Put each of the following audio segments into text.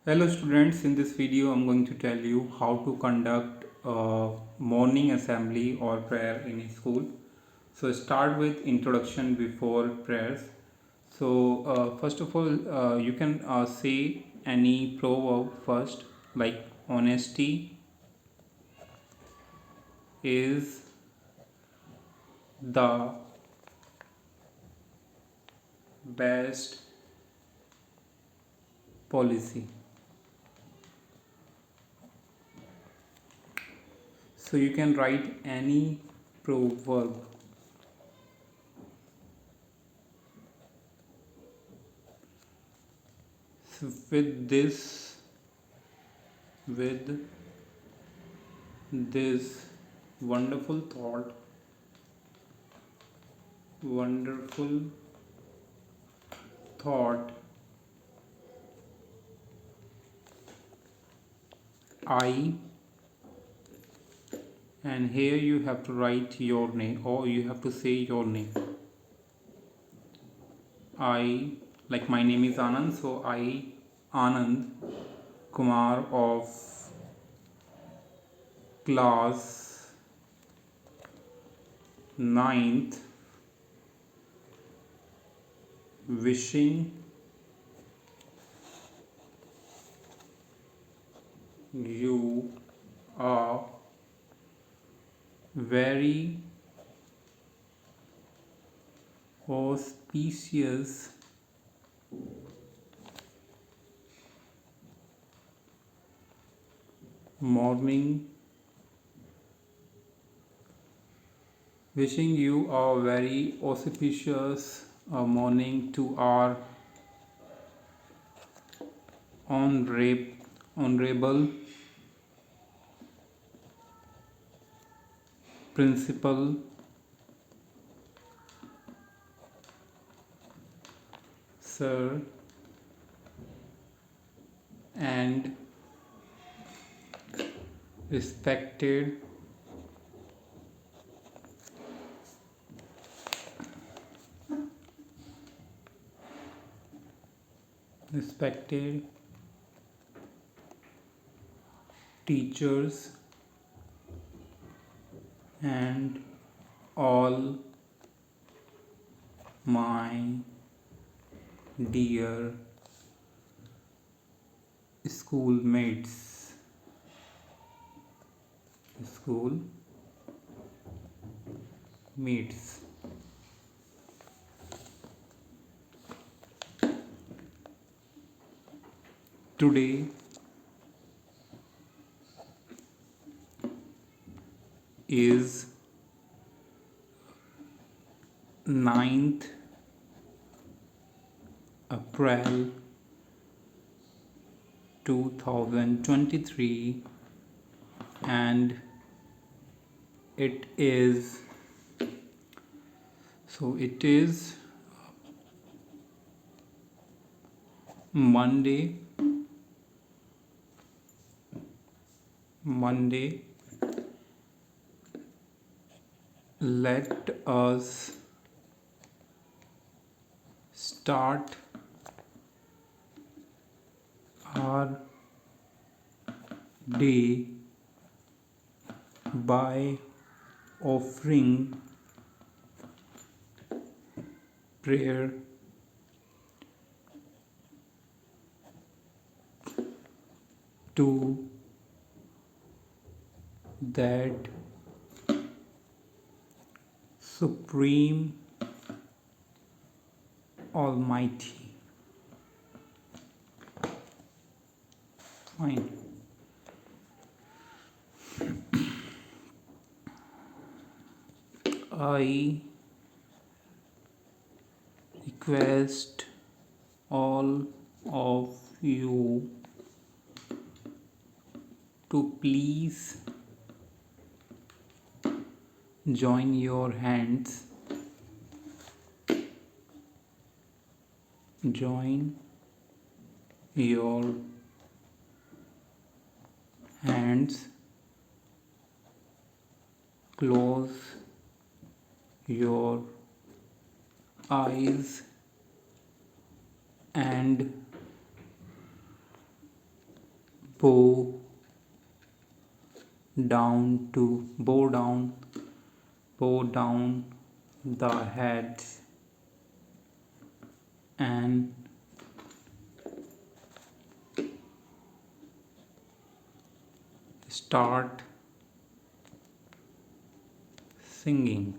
Hello students, in this video I'm going to tell you how to conduct a morning assembly or prayer in a school. So start with introduction before prayers. So first of all, you can say any proverb first, like honesty is the best policy. So you can write any proverb. So with this wonderful thought, I, and here you have to write your name or you have to say your name. I, like my name is Anand, so I, Anand Kumar of class ninth, wishing you a very auspicious morning. Wishing you a very auspicious morning to our honorable principal sir and respected respected teachers and all my dear schoolmates. Schoolmates. Today is 9th April 2023 and it is Monday. Let us start our day by offering prayer to that Supreme Almighty. Fine. I request all of you to please join your hands. Join your hands. Close your eyes and bow down to bow down the head and start singing.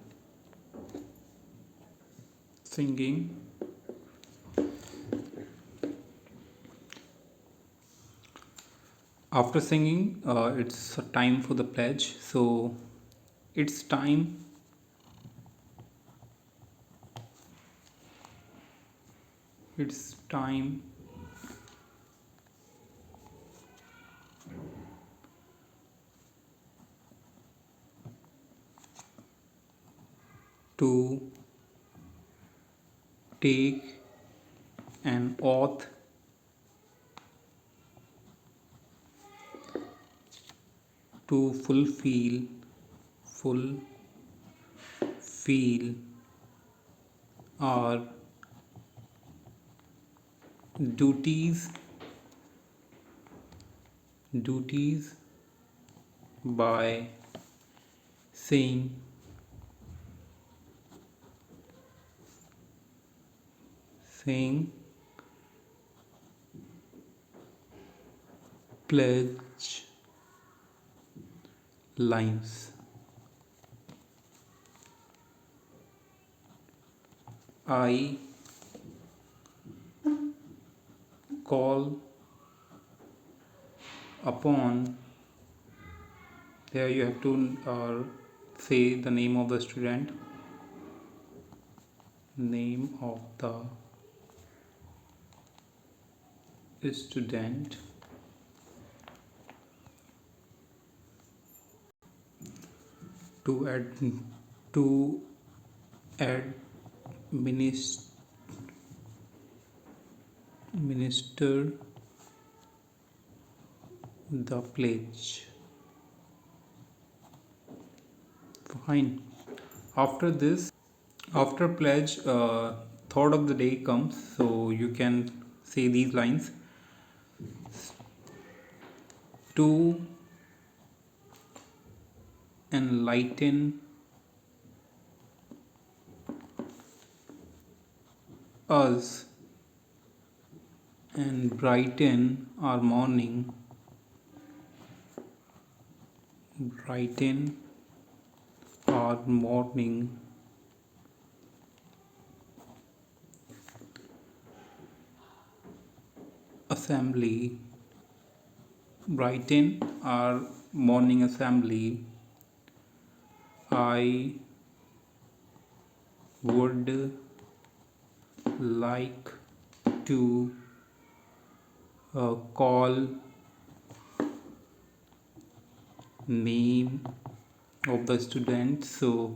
After singing, it's time for the pledge. So it's time to take an oath to fulfill our duties by saying pledge lines. I call upon. There you have to say the name of the student, name of the student, to administer the pledge. Fine. After this, after pledge, thought of the day comes, so you can say these lines: to enlighten us and brighten our morning assembly, brighten our morning assembly. I would like to call name of the student, so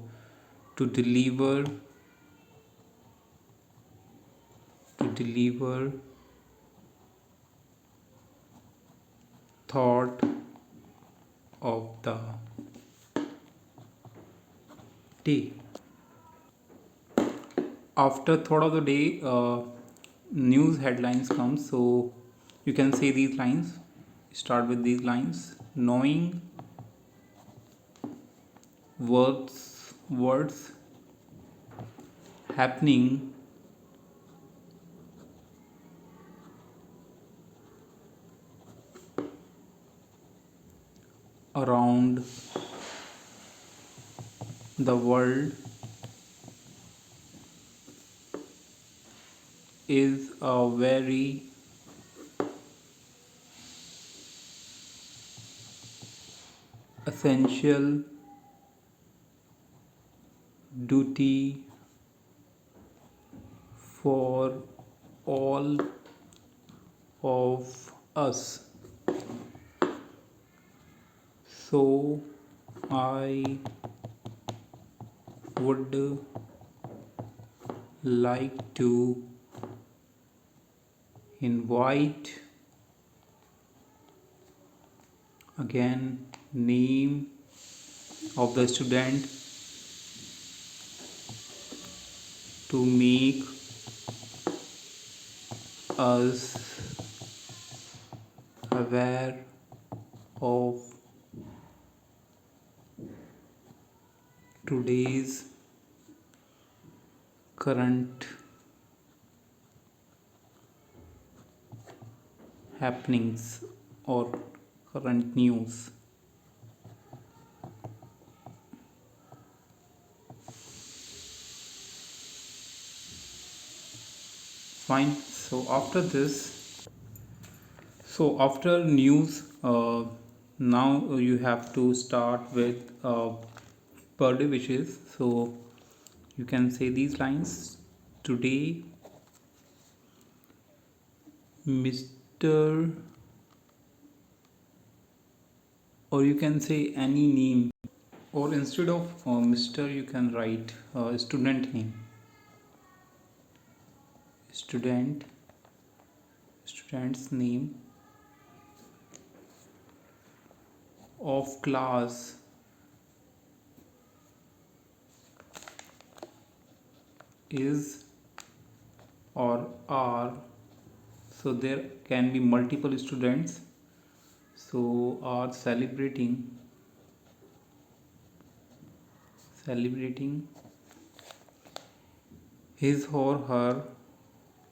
to deliver thought of the day. After thought of the day, news headlines come, so you can say these lines. Start with these lines: knowing words happening around the world is a very essential duty for all of us. So I would like to invite again name of the student to make us aware of today's current happenings or current news. Fine. So after news, now you have to start with per day wishes. So you can say these lines. Today, Mr. Or you can say any name. Or instead of Mr. you can write student name. Student, student's name of class is or are. So there can be multiple students, so are celebrating his or her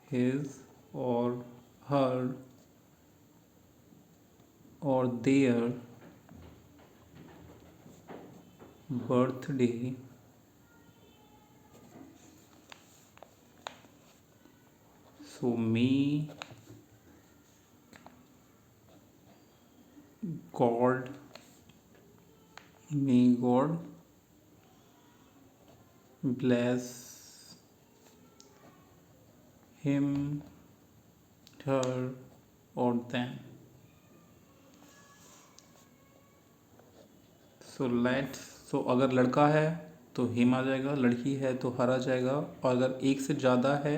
his or her or their birthday. So god may God bless him, her or them. सो अगर लड़का है तो him आ जाएगा, लड़की है तो हर आ जाएगा, और अगर एक से ज़्यादा है,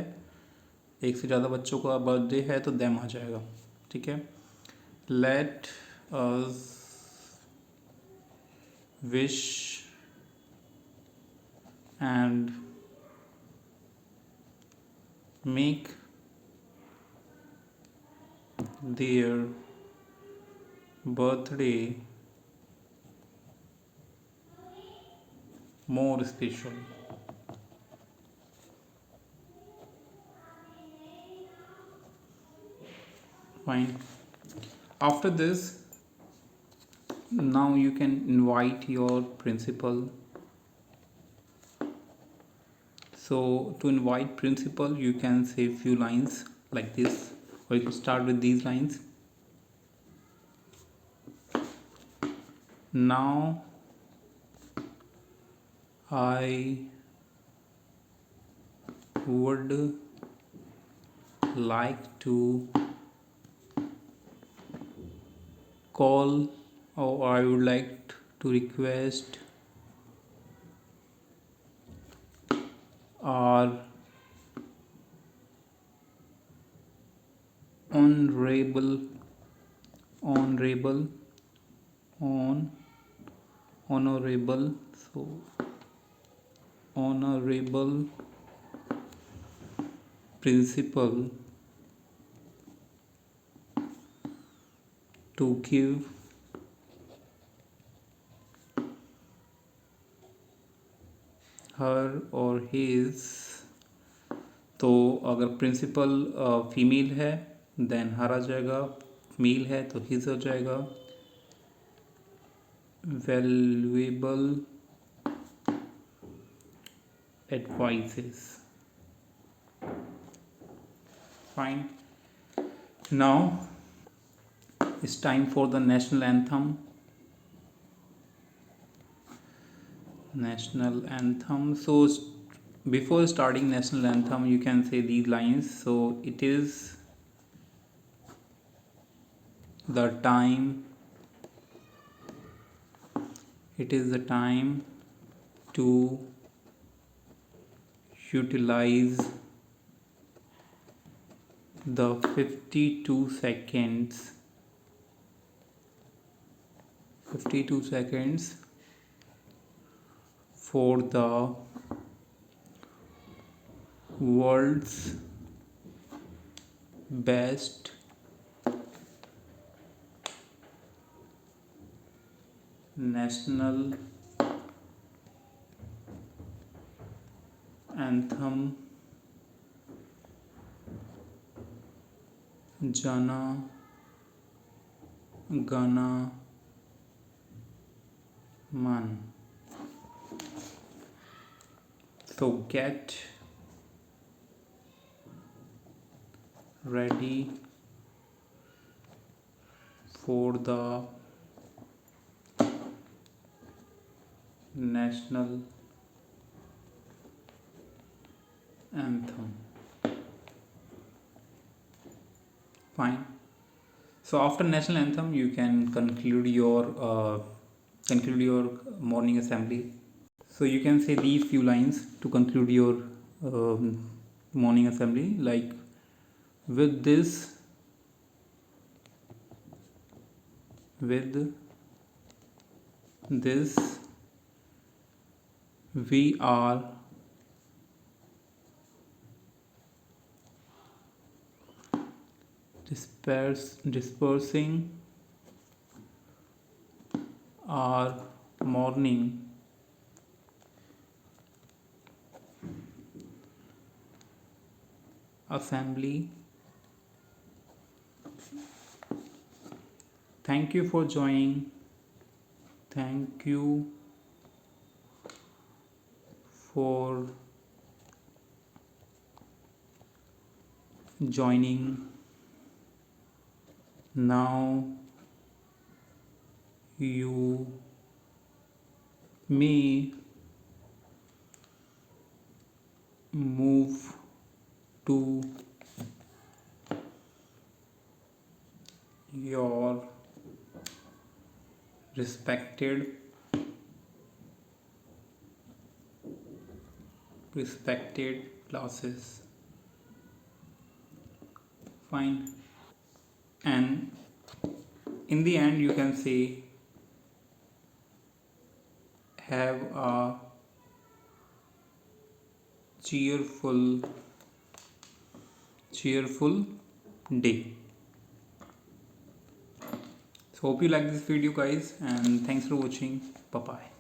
एक से ज़्यादा बच्चों का बर्थडे है तो देम आ जाएगा. ठीक है. Let us wish and make their birthday more special. Fine. After this, now you can invite your principal. So to invite principal, you can say few lines like this, or you can start with these lines. Now I would like to call, or I would like to request our honorable so honorable principal to give her or his. तो अगर principal female है then हर आ जाएगा, mail है तो his हो जाएगा. Valuable advices. Fine. Now it's time for the national anthem. So before starting national anthem, you can say these lines. So it is the time to utilize the 52 seconds for the world's best national anthem jana gana man. So get ready for the national anthem. Fine. So after national anthem, you can conclude your morning assembly. So you can say these few lines to conclude your morning assembly, like with this we are dispersing our morning assembly. Thank you for joining. Thank you for joining. Now you may move to your respected classes. Fine. And in the end, you can say have a cheerful day. So hope you like this video, guys, and thanks for watching. Bye bye.